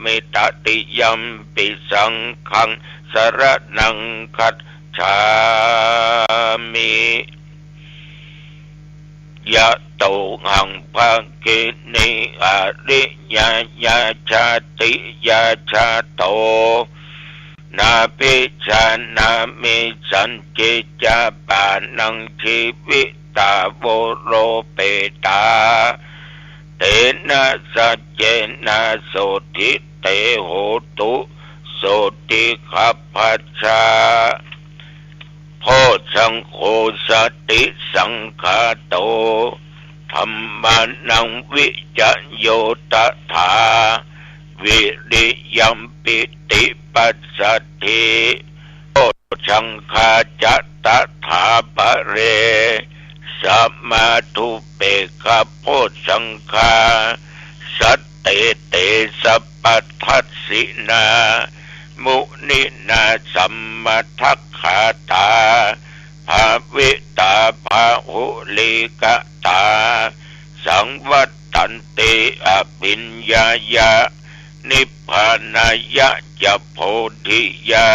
มิตติยัมปิสังฆังสรณังคัจฉามิยะโตหังภะกินิอริยญาชาติยาชาโตนาภิชานามิสันจิจาปานังชีวิตาโวโรเปตาเตนะสัจเจนะโสทิเตโหตุโสติขัพพัชชาโพชังโฆสติสังฆาโตธัมมานังวิจโยตถาวิริยัมปิติปัสสัทธิโพชังคาจัตตถาปะเรสัมมาทุเปกะโพชังคาสัตเตเตสัพพทัสสินามุนินาสัมมาทัคขาตาภาวิตาภาหุลิกตาสังวัตตันติอภิญญายะนิพพานายะจะโพธิยา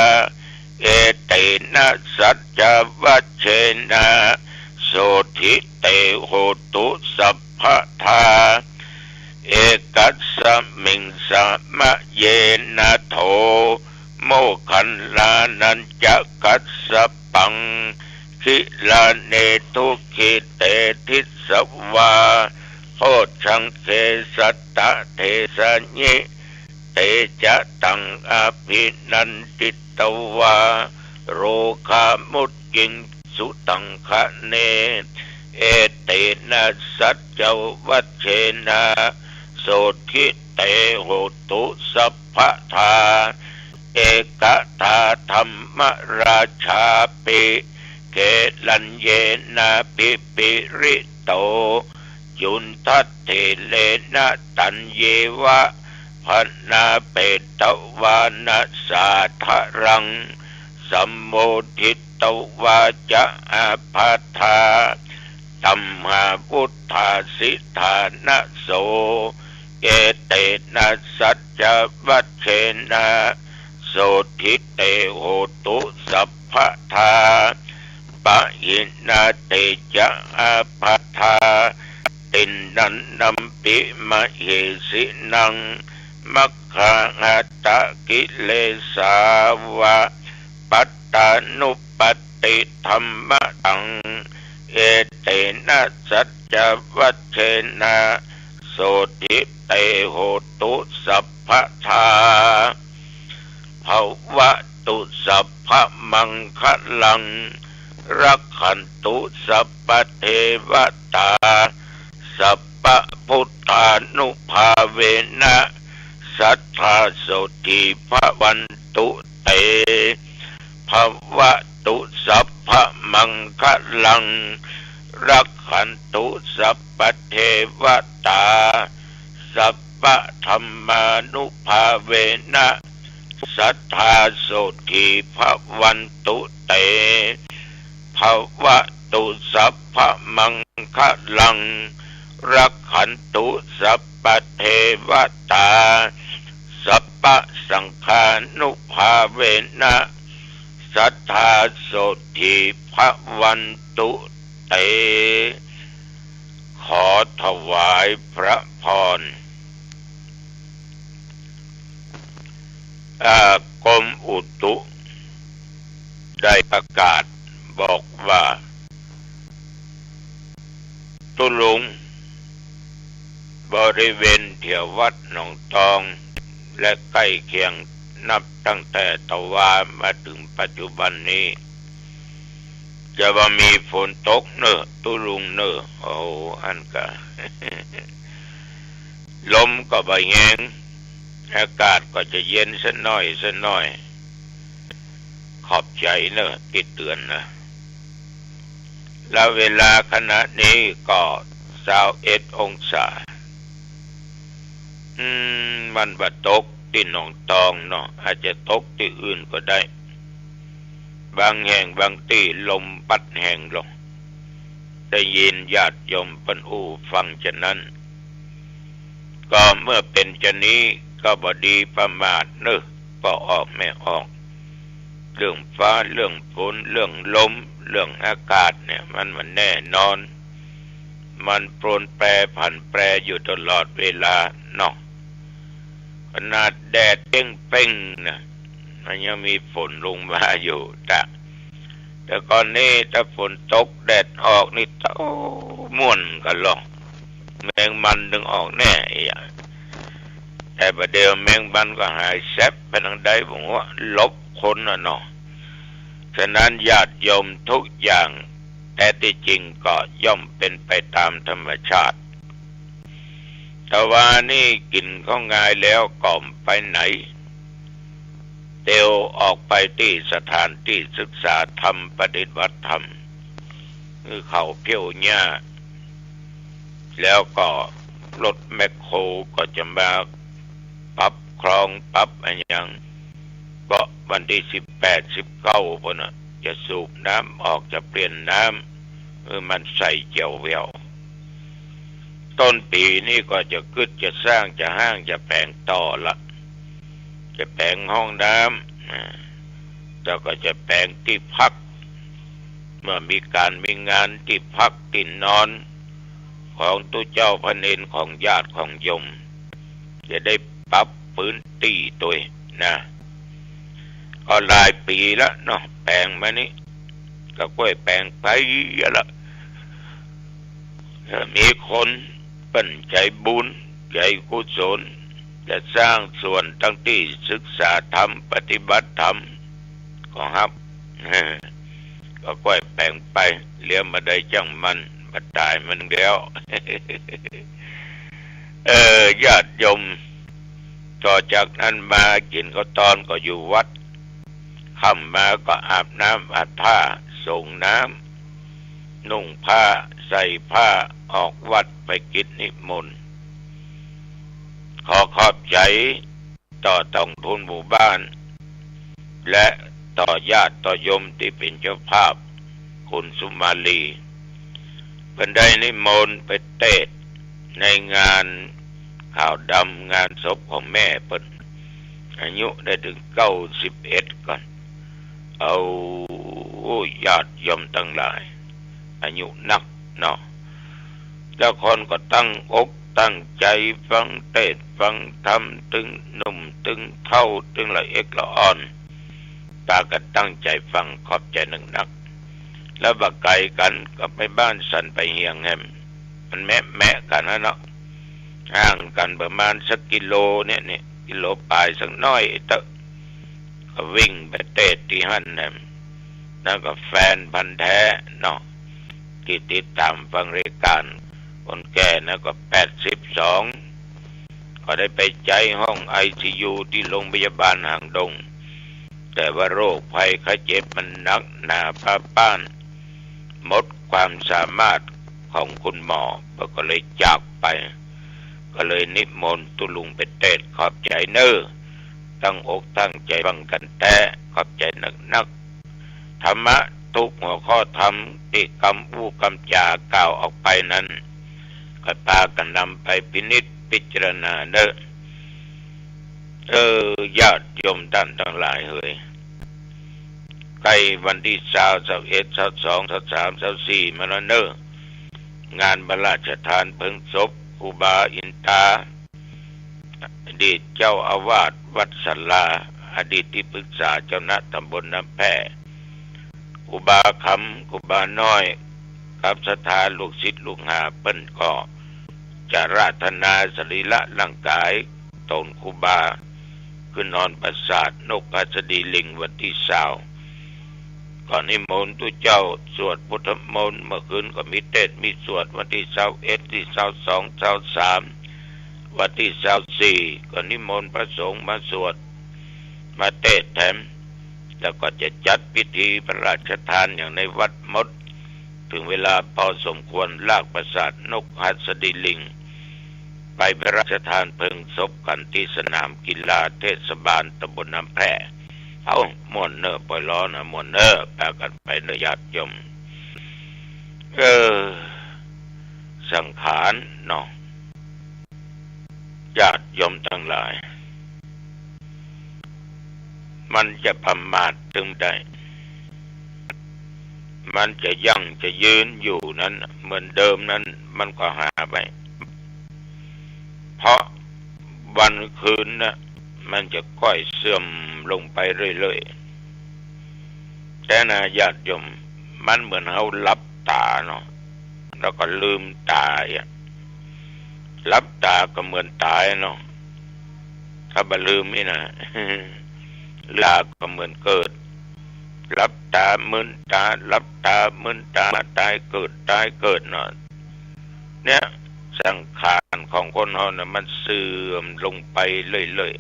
เอเตนะสัจจวัชเชนะโสทิเตโหตุสัพพทาเอกัสสมิงสมะเยนะโทโมคันลานันจะกัสสปังคิลาเนทุขิเตทิสวาโพชังเคสัตตะเทสะญิเตจะตังอภินันติตวาโรคามุตกิงสุตังคะเนเอเตนะสัจจวัชเชนะโสทิเตโหตุสัพพทาเอกตาธรรมราชาปิเกลัญเยนะปิปิริโตจุนทัตเทเลนะตัญเยวะพันนาเปตวานะสาทะรังสัมโมทิตวาจะอาภัทธาตัมหาพุทธาสิทานะโสเอเตนะสัจจวัชเชนะโสทิเตโหตุสัพพทาปะหินาเตจะอาภัทธาตินนันนัมปิมะเหสินังมัคคะหัตตะกิเลสาวะปัตตานุปติธัมมะตังเอเตนะสัจจวัชเชนะโสทิเตโหตุสัพพทาภวตุสัพพมังคลังรักขันตุสัพพเทวตาสัพพพุทธานุภาเวนะสัทธาโสติภวันตุเตภวตุสัพพมังคลังรักขันตุสัพพเทวตาสัพพธัมมานุภาเวนะสัทธาโสติภวันตุเตภวตุสัพพมังคลังรักขันตุสัพพเทวตาสัพพสังฆานุภาเวนะสัทธาโสติภวันตุเตขอถวายพระพรกรมอุตุได้ประกาศบอกว่าตุลุงบริเวณแถววัดหนองตองและใกล้เคียงนับตั้งแต่ตะวันมาถึงปัจจุบันนี้จะว่ามีฝนตกเนอะตุลุงเนอะโอ้อันกะ ลมก็ใบแงงอากาศก็จะเย็นสักหน่อยขอบใจเนอะที่เตือนนะแล้วเวลาขณะนี้ก็21 องศามันบ่ตกที่หนองตองเนาะอาจจะตกที่อื่นก็ได้บางแห่งบางที่ลมพัดแห่งลงได้ยินญาติโยมเพิ่นอู้ฟังฉะนั้นก็เมื่อเป็นฉะนี้ ก็บดีประมาทเนอะก็ออกไม่ออกเรื่องฟ้าเรื่องฝนเรื่องลมเรื่องอากาศเนี่ยมันแน่นอนมันโปรนแปรผันแปรอยู่ตลอดเวลาเนาะขนาดแดดเปร่งๆนะมันยังมีฝนลงมาอยู่แต่ก่อนนี้ถ้าฝนตกแดดออกนี่โอ้ม่วนกันหรอกแมงมันดึงออกแน่แต่ประเดี๋ยวแมงมันก็หายแซบไปทางใดผมว่าลบคนน่ะเนาะฉะนั้นญาติโยมทุกอย่างแต่ที่จริงก็ย่อมเป็นไปตามธรรมชาติแต่ว่านี่กินเขาง่ายแล้วก่อมไปไหนเตียวออกไปที่สถานที่ศึกษาธรรมปฏิบัติธรรมคือเขาเพี้ยวหญ้าแล้วก็รถแมคโครก็จะมาปรับคลองปรับอะไรอย่างก็วันที่18-19พอนะจะสูบน้ำออกจะเปลี่ยนน้ำมันใส่เจียวเววต้นปีนี่ก็จะกึดจะสร้างจะห้างจะแปลงต่อละจะแปลงห้องน้ำแล้วก็จะแปลงที่พักเมื่อมีการมีงานที่พักที่นอนของตู้เจ้าพระเนรของญาติของโยมจะได้ปรับพื้นที่ตัวนะก็หลายปีแล้วเนาะแปลงมานี้ก็ค่อยแปลงไปละมีคนเป็นใจบุญใจกุศลจะสร้างส่วนตั้งที่ศึกษาธรรมปฏิบัติธรรมก็ครับก็ค่อยแปลงไปเลี้ยงมาได้จังมันมาตายมันแล้วญาติโยมต่อจากนั้นมากินก็ตอนก็อยู่วัดค่ำมาก็อาบน้ำอาบผ้าส่งน้ำนุ่งผ้าใส่ผ้าออกวัดไปกิจนิมนต์ขอขอบใจต่อตองทุนหมู่บ้านและต่อญาติต่อโยมที่เป็นเจ้าภาพคุณสุมาลีเป็นได้นิมนต์ไปเทศน์ในงานข่าวดำงานศพของแม่เปิ้นอายุได้ถึง91ก่อนเอาญาติโยมทั้งหลายอายุนักเนาะแล้วคนก็ตั้งอกตั้งใจฟังเทศน์ฟังธรรมตึงหนุ่มตึงเท่าตึงละเอกละอ่อนตาก็ตั้งใจฟังขอบใจนักแล้วบักไกลกันก็ไปบ้านสันไปเฮียงแฮมมันแม่กันนะเนาะห่างกันประมาณสักกิโลเนี่ยกิโลปลายสักน้อยเตอะก็วิ่งไปเตะที่หั่นแฮมแล้วก็แฟนพันธุ์แท้เนาะที่ติดตามฟังรายการคนแก่นะก็82ก็ได้ไปใจห้อง ICU ที่โรงพยาบาลหางดงแต่ว่าโรคภัยไข้เจ็บมันหนักหนาผ้าป้านหมดความสามารถของคุณหมอก็เลยจากไปก็เลยนิมนต์ตุลุงไปเทศน์ขอบใจเนอตั้งอกตั้งใจฟังกันแต่ขอบใจนักธรรมะทุกหัวข้อธรรมที่คำพูดคำจากล่าวออกไปนั้นก็พากันนำไปพินิจพิจารณาเนอญาติโยมท่านทั้งหลายเฮ้ยใกล้วันที่20 21 22 23 24มาแล้วเนองานพระราชทานเพลิงศพครูบาอินตาอดีตเจ้าอาวาสวัดสัลลาอดีตที่ปรึกษาเจ้าหน้าตำบลน้ำแพร่ครูบาคำครูบาน้อยกับศรัทธาลูกศิษย์ลูกหาเปิ้นก็จะราธนาสรีระร่างกายตนครูบาคือนอนประสาทนกหัสดีลิงวันที่20ก่อนนิมนต์ตุเจ้าสวดพุทธมนต์เมื่อคืนก็มีเทศน์มีสวดวันที่21ที่22 23วันที่24ก็นิมนต์พระสงฆ์มาสวดมาเทศน์แถมแล้วก็จะจัดพิธีพระราชทานอย่างในวัดมดถึงเวลาพอสมควรลากประสาทนกหัสดีลิงไปพระราชทานเพลิงศพกันที่สนามกีฬาเทศบาลตำบลน้ำแพร่เอาม่วนเนอปล่อยล้อนะม่วนเนอแปลกันไปเนอญาติโยมสังขารเนาะญาติโยมทั้งหลาย มันจะประมาทถึงใดมันจะยั่งจะยืนอยู่นั้นเหมือนเดิมนั้นมันก็หาไปเพราะวันคืนนะมันจะค่อยเสื่อมลงไปเรื่อยๆแต่นะญาติโยมมันเหมือนเขาหลับตาเนาะแล้วก็ลืมตาหลับตาก็เหมือนตายเนาะถ้าบ่ลืมนี่นะลาก็เหมือนเกิดหลับตามึนตาหลับตามึนตาตายเกิดเนาะเนี่ยสังขารของคนเราเนี่ยมันเสื่อมลงไปเรื่อย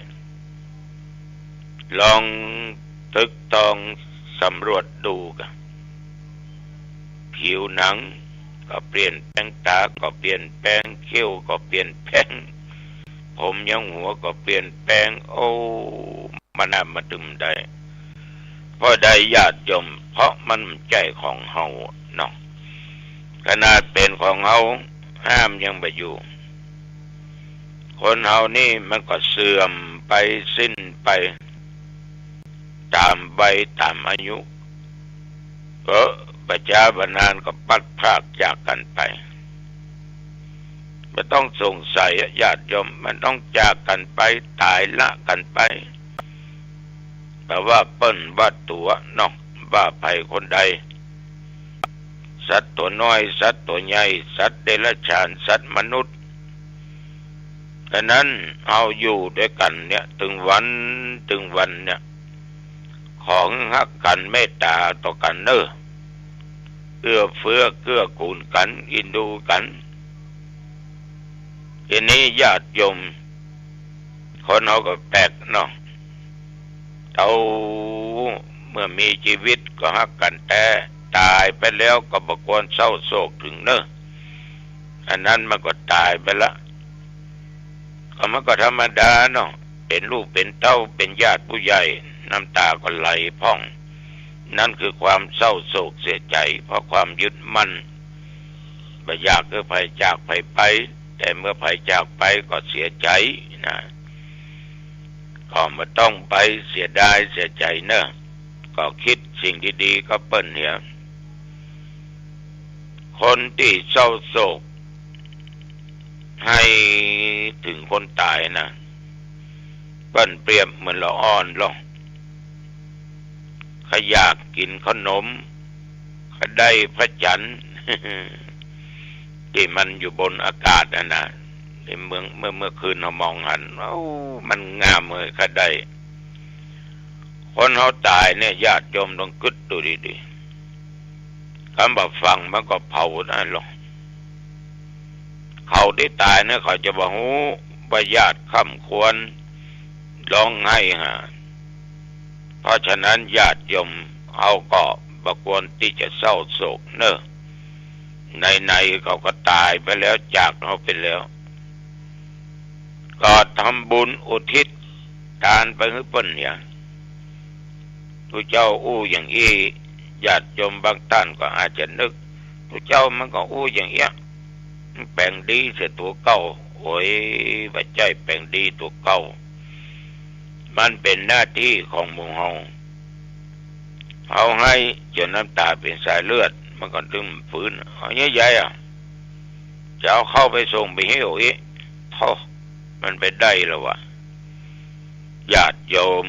ๆลองตึกตองสำรวจดูกันผิวหนังก็เปลี่ยนแปลงตาก็เปลี่ยนแปลงคิ้วก็เปลี่ยนแปลงผมยังหัวก็เปลี่ยนแปลงโอ้มันน่ามาดึมได้เพราะได้ญาติโยมเพราะมันใจของเฮาเนาะขนาดเป็นของเฮาห้ามยังบ่อยู่คนเฮานี่มันก็เสื่อมไปสิ้นไปตามใบตามอายุก็ประชาบนานก็ปัดพรากจากกันไปไม่ต้องสงสัยญาติโยมมันต้องจากกันไปตายละกันไปแต่ว่าเปิ้นว่าตัวเนาะว่าภัยคนใดสัตว์ตัวน้อยสัตว์ตัวใหญ่สัตว์เดรัจฉานสัตว์มนุษย์ฉะนั้นเอาอยู่ด้วยกันเนี่ยถึงวันเนี่ยของฮักกันเมตตาต่อกันเนอะเอื้อเฟื้อเกื้อกูลกันอินดูกันทีนี้ญาติโยมคนเขาก็แปลกเนาะเขาเมื่อมีชีวิตก็ฮักกันแต่ตายไปแล้วก็บ่ควรเศร้าโศกถึงเนอะอันนั้นมันก็ตายไปละก็มันก็ธรรมดาเนาะเป็นลูกเป็นเต้าเป็นญาติผู้ใหญ่น้ำตาก็ไหลพ่องนั่นคือความเศร้าโศกเสียใจเพราะความยึดมั่นบ่อยากให้ภัยจากภัยไปแต่เมื่อภัยจากไปก็เสียใจนะก็ไม่ต้องไปเสียดายเสียใจเนอะก็คิดสิ่งดีๆก็เปิ้นเนี่ยคนที่เศร้าโศกให้ถึงคนตายนะเปิ้นเปรียบเหมือนละอ่อนลงเขาอยากกินขนมเขาได้พระจันทร์ ที่มันอยู่บนอากาศนะในเมื่อคืนเรามองหันมันงามเลยเขาได้คนเขาตายเนี่ยญาติโยมต้องกึศดูดีๆคำว่าฟังมันก็เผาได้หรอกเขาที่ตายเนี่ยเขาจะบอกว่าญาติค่ำควรร้องไห้ฮะเพราะฉะนั้นญาติโยมเอาก็บ่ควรที่จะเศร้าโศกเนอะในเขาก็ตายไปแล้วจากเราไปแล้วก็ทำบุญอุทิศทานไปให้เพิ่นเนี่ยผู้เจ้าอย่างอี้ญาติโยมบางท่านก็อาจจะนึกผู้เจ้ามันก็อย่างเงี้ยแปลงดีเสียตัวเก่าโอ้ยบ่ใจแปลงดีตัวเก่ามันเป็นหน้าที่ของหมู่เฮาเอาให้จนน้ำตาเป็นสายเลือดมันก็ตึงฝืนเอาใหญ่ๆจะเอาเข้าไปส่งไปให้โอ้ยท่อมันไปได้แล้ววะญาติโยม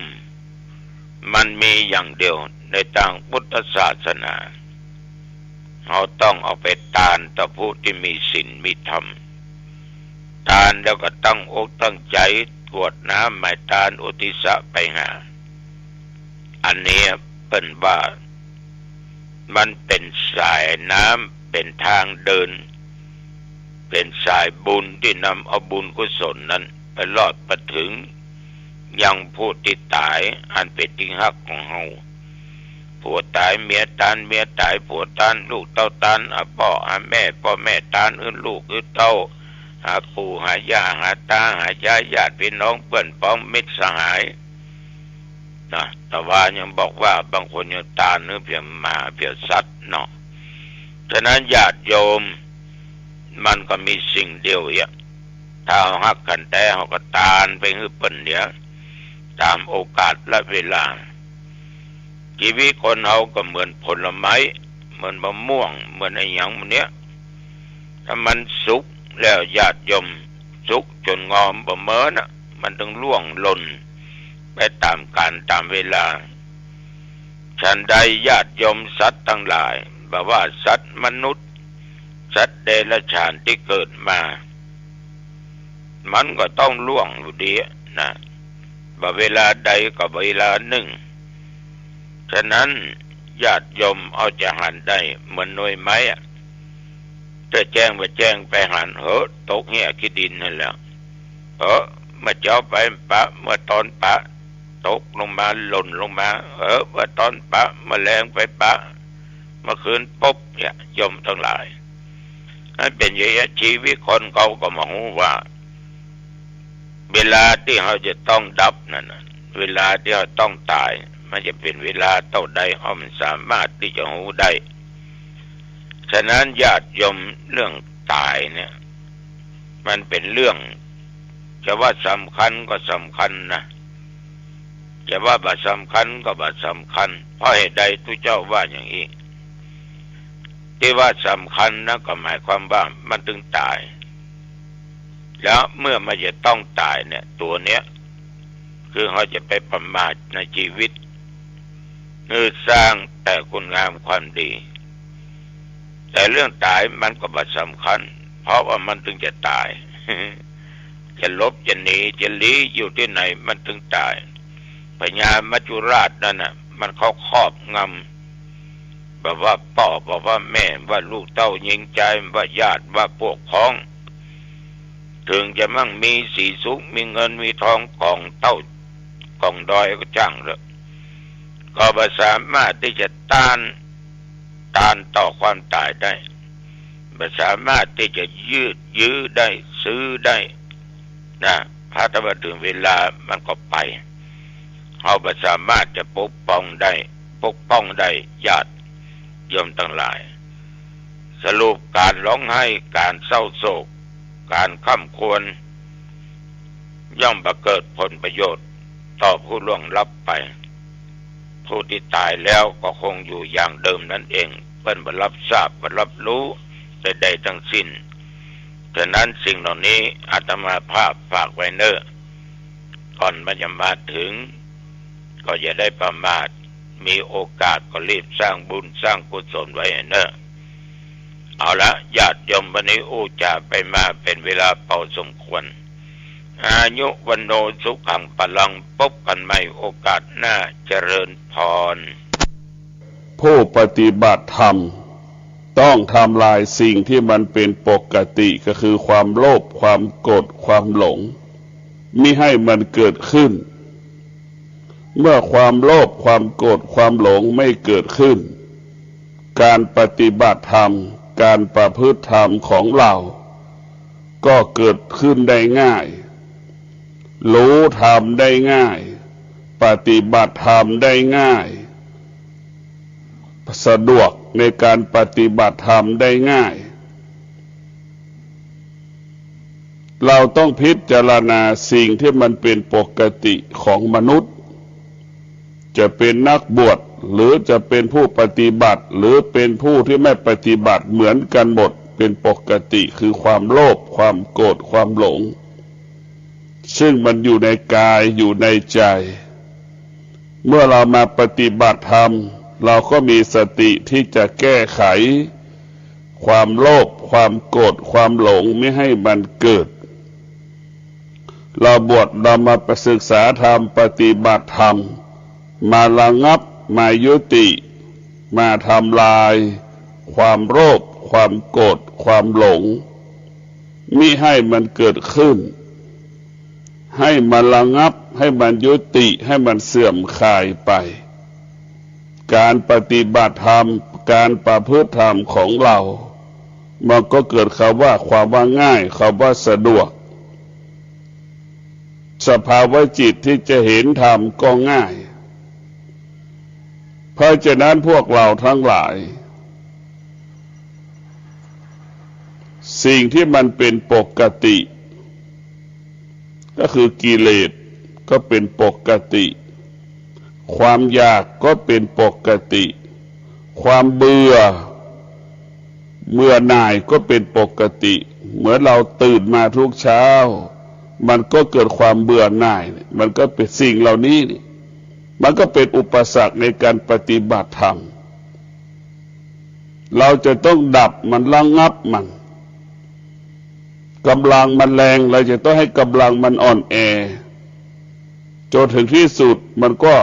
มันมีอย่างเดียวในทางพุทธศาสนาเราต้องเอาไปทานต่อผู้ที่มีศีลมีธรรมทานแล้วก็ตั้งอกตั้งใจกรวดน้ำหมายทานอุทิศไปหาอันนี้เป็นว่ามันเป็นสายน้ำเป็นทางเดินเป็นสายบุญที่นำเอาบุญกุศลนั้นไปลอดไปถึงยังผู้ที่ตายอันเป็นที่ฮักของเฮาผัวตายเมียตายเมียตายผัวตายลูกเต้าตายพ่อแม่พ่อแม่ตายลูกเต้าหาปู่หาย่าหาตาหายายญาติพี่น้องเพื่อนพ้องมิตรสหายนะแต่ว่ายังบอกว่าบางคนยังตายเพียงหมาเพียงสัตว์เนาะฉะนั้นญาติโยมมันก็มีสิ่งเดียวถ้าฮักกันแต่เขาก็ตานไปให้เปิ้นเดียว ตามโอกาสและเวลาชีวิตคนเราก็เหมือนผลไม้เหมือนมะม่วงเหมือนไอ้หยังมันเนี้ยถ้ามันสุกแล้วญาติโยมสุกจนงอมบ่เมินมันต้องล่วงหล่นไปตามกาลตามเวลาฉันใดญาติโยมสัตว์ทั้งหลายบอกว่าสัตว์มนุษย์สัตว์เดรัจฉานที่เกิดมามันก็ต้องล่วงอยู่ดีนะบ่เวลาใดก็เวลาหนึ่งฉะนั้นญาติโยมเอาจะหันได้เหมือนหน่วยไม้จะแจ้งไปหันตกเหี้ยขี้ดินนั่นแหละเมื่อเจ้าไปปะเมื่อตอนปะตกลงมาหล่นลงมาเมื่อตอนปะแมลงไปปะเมื่อคืนปุ๊บเนี่ยโยมทั้งหลายนั่นเป็นอย่างนี้ชีวิตคนเขาก็มาหูว่าเวลาที่เขาจะต้องดับนั่นเวลาที่เขาต้องตายมันจะเป็นเวลาเท่าใดเขามันสามารถที่จะหูได้ฉะนั้นญาติโยมเรื่องตายเนี่ยมันเป็นเรื่องจะว่าสำคัญก็สำคัญนะจะว่าบ่สำคัญก็บ่สำคัญเพราะเหตุใดทุกเจ้าว่าอย่างนี้ที่ว่าสำคัญนะก็หมายความว่ามันถึงตายแล้วเมื่อมันจะต้องตายเนี่ยตัวเนี้ยคือเขาจะไปประมาทในชีวิตสร้างแต่คุณงามความดีแต่เรื่องตายมันก็บ่สำคัญเพราะว่ามันถึงจะตาย จะลบจะหนีจะลี้อยู่ที่ไหนมันถึงตายพญามัจจุราชนั่นน่ะมันเขาครอบงำแบบว่าพ่อบอกว่าแม่ว่าลูกเต้ายิงใจว่าญาติว่าพวกพ้องถึงจะมั่งมีสีสุขมีเงินมีทองกองเต้ากองดอยก็จ้างเลยก็บ่สามารถที่จะต้านต่อความตายได้บ่สามารถที่จะยื้อได้ซื้อได้นะถ้ามาถึงเวลามันก็ไปเขาบ่สามารถจะปกป้องได้ญาติโยมทั้งหลายสรุปการร้องไห้การเศร้าโศกการค่ำควรย่อมบังเกิดผลประโยชน์ต่อผู้ล่วงลับไปผู้ที่ตายแล้วก็คงอยู่อย่างเดิมนั่นเองเพิ่นบ่รับทราบบ่รับรู้ใดๆทั้งสิ้นฉะนั้นสิ่งเหล่านี้อาตมาภาพฝากไว้เน้อก่อนมันจะมาถึงก็อย่าได้ประมาทมีโอกาสก็รีบสร้างบุญสร้างกุศลไว้เน้อเอาละญาติโยมวันนี้จะไปมาเป็นเวลาพอสมควรอายุวันโนสุขังพลังพบกันใหม่โอกาสหน้าเจริญพรผู้ปฏิบัติธรรมต้องทำลายสิ่งที่มันเป็นปกติก็คือความโลภความโกรธความหลงมิให้มันเกิดขึ้นเมื่อความโลภความโกรธความหลงไม่เกิดขึ้นการปฏิบัติธรรมการประพฤติธรรมของเราก็เกิดขึ้นได้ง่ายรู้ธรรมได้ง่ายปฏิบัติธรรมได้ง่ายสะดวกในการปฏิบัติธรรมได้ง่ายเราต้องพิจารณาสิ่งที่มันเป็นปกติของมนุษย์จะเป็นนักบวชหรือจะเป็นผู้ปฏิบัติหรือเป็นผู้ที่ไม่ปฏิบัติเหมือนกันหมดเป็นปกติคือความโลภความโกรธความหลงซึ่งมันอยู่ในกายอยู่ในใจเมื่อเรามาปฏิบัติธรรมเราก็มีสติที่จะแก้ไขความโลภความโกรธความหลงไม่ให้มันเกิดเราบวชเรามาศึกษาธรรมปฏิบัติธรรมมาระงับมายุติมาทำลายความโลภความโกรธความหลงมิให้มันเกิดขึ้นให้มันระงับให้มันยุติให้มันเสื่อมคลายไปการปฏิบัติธรรมการประพฤติธรรมของเรามันก็เกิดคำว่าความว่าง่ายคำว่าสะดวกสภาวะจิตที่จะเห็นธรรมก็ง่ายเพราะฉะนั้นพวกเราทั้งหลายสิ่งที่มันเป็นปกติก็คือกิเลส ก็เป็นปกติความอยากก็เป็นปกติความเบื่อหน่ายก็เป็นปกติเหมือนเราตื่นมาทุกเช้ามันก็เกิดความเบื่อหน่ายมันก็เป็นสิ่งเหล่านี้มันก็เป็นอุปสรรคในการปฏิบัติธรรมเราจะต้องดับมันระงับมันกำลังมันแรงเราจะต้องให้กำลังมันอ่อนแอจนถึงที่สุดมันก็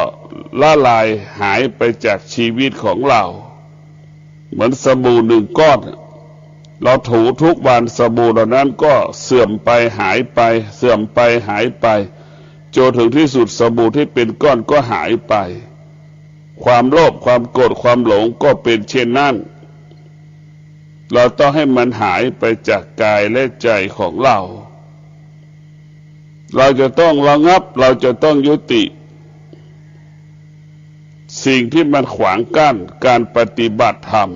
ละลายหายไปจากชีวิตของเราเหมือนสบู่หนึ่งก้อนเราถูทุกวันสบู่เหล่านั้นก็เสื่อมไปหายไปเสื่อมไปหายไปจนถึงที่สุดสบู่ที่เป็นก้อนก็หายไปความโลภความโกรธความหลงก็เป็นเช่นนั้นเราต้องให้มันหายไปจากกายและใจของเราเราจะต้องระงับเราจะต้องยุติสิ่งที่มันขวางกั้นการปฏิบัติธรรม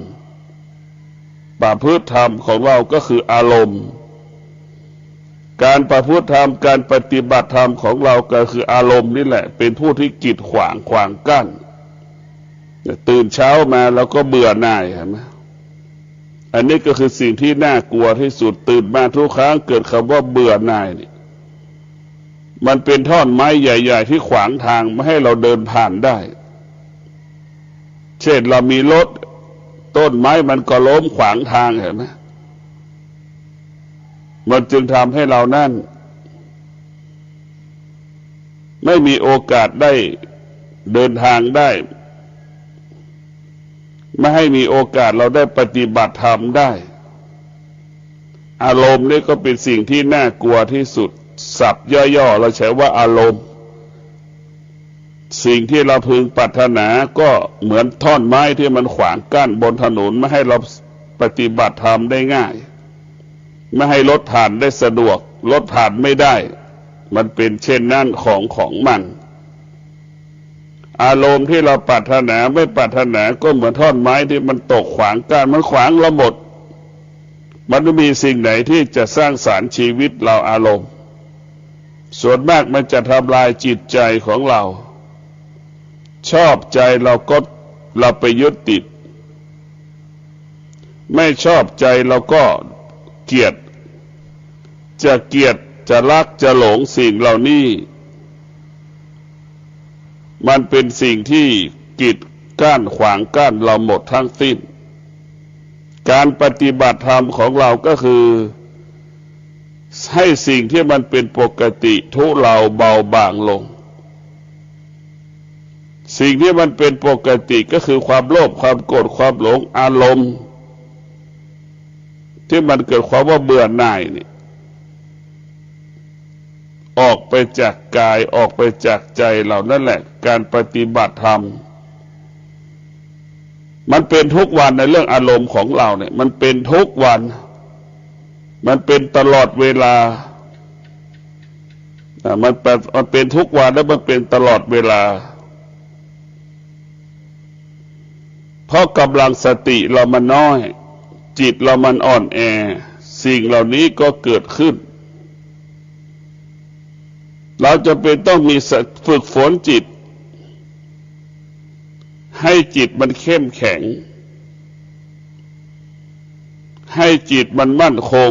ประพฤติธรรมของเราก็คืออารมณ์การประพฤติธรรมการปฏิบัติธรรมของเราก็คืออารมณ์นี่แหละเป็นผู้ที่กีดขวางกั้นตื่นเช้ามาแล้วก็เบื่อหน่ายเห็นไหมอันนี้ก็คือสิ่งที่น่ากลัวที่สุดตื่นมาทุกครั้งเกิดคำว่าเบื่อหน่ายนี่มันเป็นท่อนไม้ใหญ่ๆที่ขวางทางไม่ให้เราเดินผ่านได้เช่นเรามีรถต้นไม้มันก็ล้มขวางทางเห็นไหมมันจึงทำให้เรานั่นไม่มีโอกาสได้เดินทางได้ไม่ให้มีโอกาสเราได้ปฏิบัติธรรมได้อารมณ์นี่ก็เป็นสิ่งที่น่ากลัวที่สุดศัพท์ย่อๆเราใช้ว่าอารมณ์สิ่งที่เราพึงปรารถนาก็เหมือนท่อนไม้ที่มันขวางกั้นบนถนนไม่ให้เราปฏิบัติธรรมได้ง่ายไม่ให้รถผ่านได้สะดวกรถผ่านไม่ได้มันเป็นเช่นนั้นของมันอารมณ์ที่เราปรารถนาไม่ปรารถนาก็เหมือนท่อนไม้ที่มันตกขวางกั้นมันขวางเราหมดมันไม่มีสิ่งไหนที่จะสร้างสรรค์ชีวิตเราอารมณ์ส่วนมากมันจะทำลายจิตใจของเราชอบใจเราไปยึดติดไม่ชอบใจเราก็เกลียดจะรักจะหลงสิ่งเหล่านี้มันเป็นสิ่งที่กีดกั้นขวางกั้นเราหมดทั้งสิ้นการปฏิบัติธรรมของเราก็คือให้สิ่งที่มันเป็นปกติทุเลาเบาบางลงสิ่งที่มันเป็นปกติก็คือความโลภความโกรธความหลงอารมณ์ที่มันเกิดความว่าเบื่อหน่ายนี่ออกไปจากกายออกไปจากใจเรานั่นแหละการปฏิบัติธรรมมันเป็นทุกวันในเรื่องอารมณ์ของเราเนี่ยมันเป็นทุกวันมันเป็นตลอดเวลามันเป็นทุกวันและมันเป็นตลอดเวลาเพราะกำลังสติเรามันน้อยจิตเรามันอ่อนแอสิ่งเหล่านี้ก็เกิดขึ้นเราจะเป็นต้องมีฝึกฝนจิตให้จิตมันเข้มแข็งให้จิตมันมั่นคง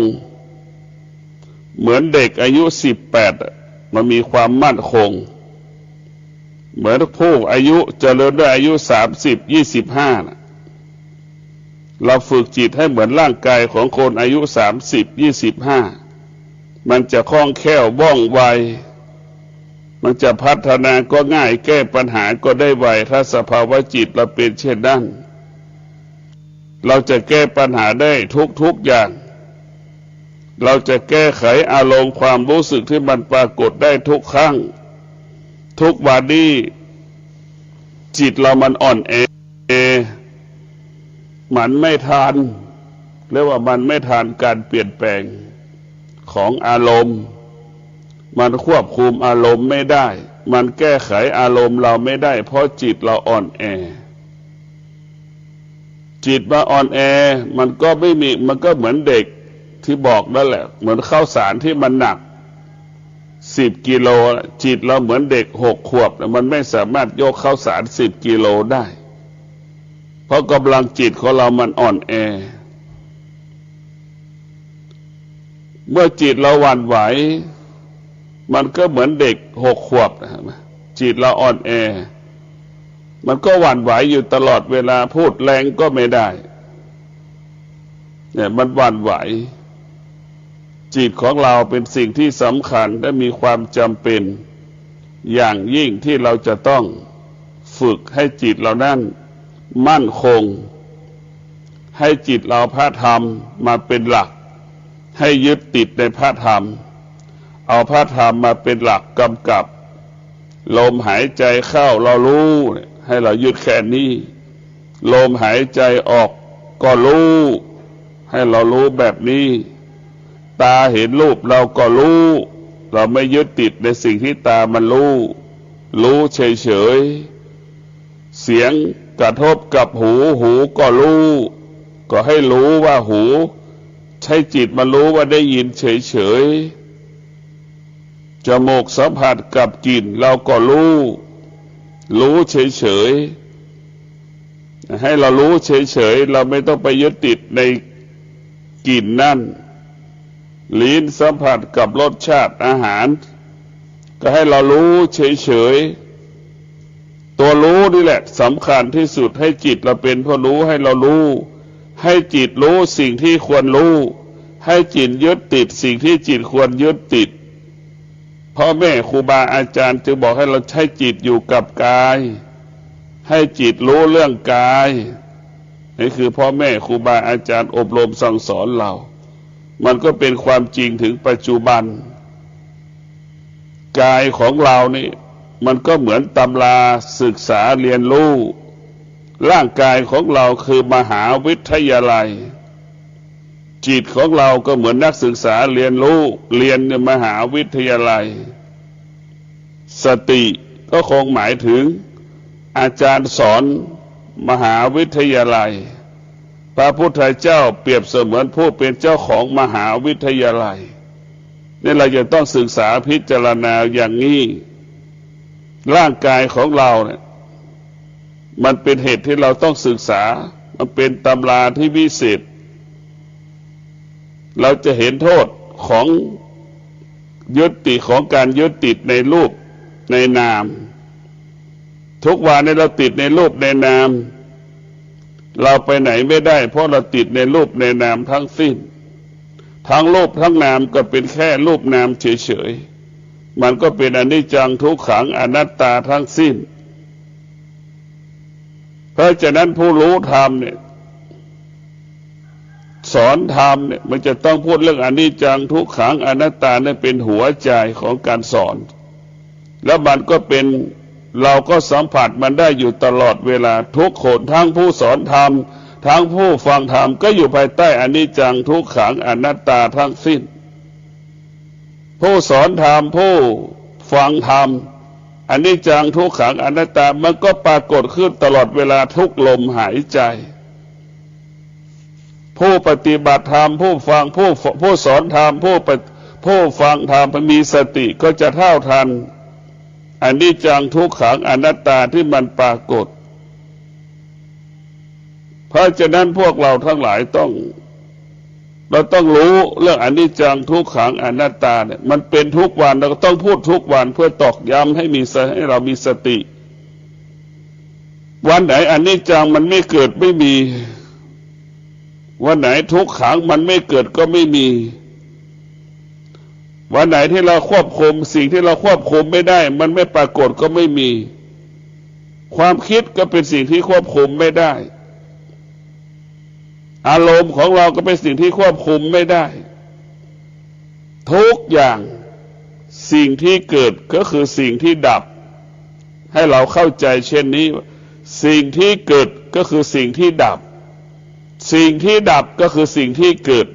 เหมือนเด็กอายุ18มันมีความมั่นคงเหมือนผู้อายุเจริญด้วยอายุ30-25เราฝึกจิตให้เหมือนร่างกายของคนอายุ30-25มันจะคล่องแคล่วว่องไวมันจะพัฒนาก็ง่ายแก้ปัญหาก็ได้ไวถ้าสภาวะจิตเราเป็นเช่นนั้นเราจะแก้ปัญหาได้ทุกอย่างเราจะแก้ไขอารมณ์ความรู้สึกที่มันปรากฏได้ทุกครั้งทุกวันนี้จิตเรามันอ่อนแอมันไม่ทันเรียกว่ามันไม่ทันการเปลี่ยนแปลงของอารมณ์มันควบคุมอารมณ์ไม่ได้มันแก้ไขอารมณ์เราไม่ได้เพราะจิตเราอ่อนแอจิตมาอ่อนแอมันก็ไม่มีมันก็เหมือนเด็กที่บอกนั่นแหละเหมือนข้าวสารที่มันหนัก 10 กิโลจิตเราเหมือนเด็ก6 ขวบมันไม่สามารถยกข้าวสาร10 กิโลได้เพราะกำลังจิตของเรามันอ่อนแอเมื่อจิตเราหวั่นไหวมันก็เหมือนเด็ก6 ขวบนะครับจิตเราอ่อนแอมันก็หวั่นไหวอยู่ตลอดเวลาพูดแรงก็ไม่ได้เนี่ยมันหวั่นไหวจิตของเราเป็นสิ่งที่สำคัญและมีความจำเป็นอย่างยิ่งที่เราจะต้องฝึกให้จิตเรานั้นมั่นคงให้จิตเราพระธรรมมาเป็นหลักให้ยึดติดในพระธรรมเอาพระธรรมมาเป็นหลักกำกับลมหายใจเข้าเรารู้ให้เรายึดแค่นี้ลมหายใจออกก็รู้ให้เรารู้แบบนี้ตาเห็นรูปเราก็รู้เราไม่ยึดติดในสิ่งที่ตามันรู้เฉยๆเสียงกระทบกับหูก็รู้ก็ให้รู้ว่าหูใช้จิตมันรู้ว่าได้ยินเฉยๆจมูกสัมผัสกับกลิ่นเราก็รู้เฉยๆให้เรารู้เฉยๆเราไม่ต้องไปยึดติดในกลิ่นนั่นลิ้นสัมผัสกับรสชาติอาหารก็ให้เรารู้เฉยๆตัวรู้นี่แหละสำคัญที่สุดให้จิตเราเป็นผู้รู้ให้เรารู้ให้จิตรู้สิ่งที่ควรรู้ให้จิตยึดติดสิ่งที่จิตควรยึดติดพ่อแม่ครูบาอาจารย์จึงบอกให้เราใช้จิตอยู่กับกายให้จิตรู้เรื่องกายนี่คือพ่อแม่ครูบาอาจารย์อบรมสั่งสอนเรามันก็เป็นความจริงถึงปัจจุบันกายของเรานี่มันก็เหมือนตำราศึกษาเรียนรู้ร่างกายของเราคือมหาวิทยาลัยจิตของเราก็เหมือนนักศึกษาเรียนรู้เรียนในมหาวิทยาลัยสติก็คงหมายถึงอาจารย์สอนมหาวิทยาลัยพระพุทธเจ้าเปรียบเสมือนผู้เป็นเจ้าของมหาวิทยาลัยนี่เราจะต้องศึกษาพิจารณาอย่างนี้ร่างกายของเราเนี่ยมันเป็นเหตุที่เราต้องศึกษามันเป็นตำราที่วิเศษเราจะเห็นโทษของยึดติดของการยึดติดในรูปในนามทุกวันนี้เราติดในรูปในนามเราไปไหนไม่ได้เพราะเราติดในรูปในนามทั้งสิ้นทั้งรูปทั้งนามก็เป็นแค่รูปนามเฉยๆมันก็เป็นอนิจจังทุกขังอนัตตาทั้งสิ้นเพราะฉะนั้นผู้รู้ธรรมเนี่ยสอนธรรมเนี่ยมันจะต้องพูดเรื่องอนิจจังทุกขังอนัตตาเนี่ยเป็นหัวใจของการสอนแล้วมันก็เป็นเราก็สัมผัสมันได้อยู่ตลอดเวลาทุกคนทั้งผู้สอนธรรมทั้งผู้ฟังธรรมก็อยู่ภายใต้อนิจจังทุกขังอนัตตาทั้งสิ้นผู้สอนธรรมผู้ฟังธรรมอนิจจังทุกขังอนัตตามันก็ปรากฏขึ้นตลอดเวลาทุกลมหายใจผู้ปฏิบัติธรรมผู้ฟังผู้สอนธรรมผู้ฟังธรรมมีสติก็จะเท่าทันอนิจจังทุกขังอนัตตาที่มันปรากฏเพราะฉะนั้นพวกเราทั้งหลายเราต้องรู้เรื่องอนิจจังทุกขังอนัตตาเนี่ยมันเป็นทุกวันเราก็ต้องพูดทุกวันเพื่อตอกย้ำให้เรามีสติวันไหนอนิจจังมันไม่เกิดไม่มีวันไหนทุกขังมันไม่เกิดก็ไม่มีวันไหนที่เราควบคุมสิ่งที่เราควบคุมไม่ได้มันไม่ปรากฏก็ไม่มีความคิดก็เป็นสิ่งที่ควบคุมไม่ได้อารมณ์ของเราก็เป็นสิ่งที่ควบคุมไม่ได้ทุกอย่างสิ่งที่เกิดก็คือสิ่งที่ดับให้เราเข้าใจเช่นนี้สิ่งที่เกิดก็คือสิ่งที่ดับสิ่งที่ดับก็คือสิ่งที่เกิด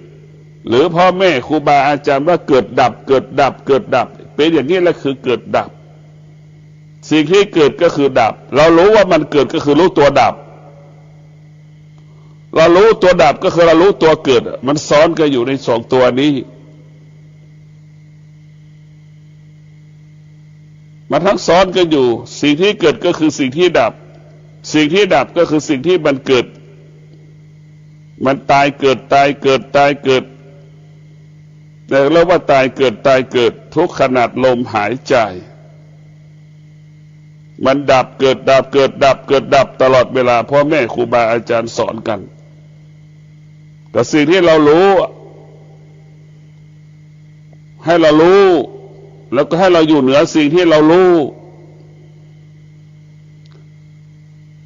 หรือพ่อแม่ครูบาอาจารย์ว่าเกิดดับเกิดดับเกิดดับเป็นอย่างนี้แหละคือเกิดดับสิ่งที่เกิดก็คือดับเรารู้ว่ามันเกิดก็คือรู้ตัวดับเรารู้ตัวดับก็คือเรารู้ตัวเกิดมันซ้อนกันอยู่ในสองตัวนี้ มันทั้งซ้อนกันอยู่สิ่งที่เกิดก็คือสิ่งที่ดับสิ่งที่ดับก็คือสิ่งที่มันเกิดมันตายเกิดตายเกิดตายเกิดแล้วว่าตายเกิดตายเกิดทุกขณะลมหายใจมันดับเกิดดับเกิดดับเกิดดับตลอดเวลาพ่อแม่ครูบาอาจารย์สอนกันแต่สิ่งที่เรารู้ให้เรารู้แล้วก็ให้เราอยู่เหนือสิ่งที่เรารู้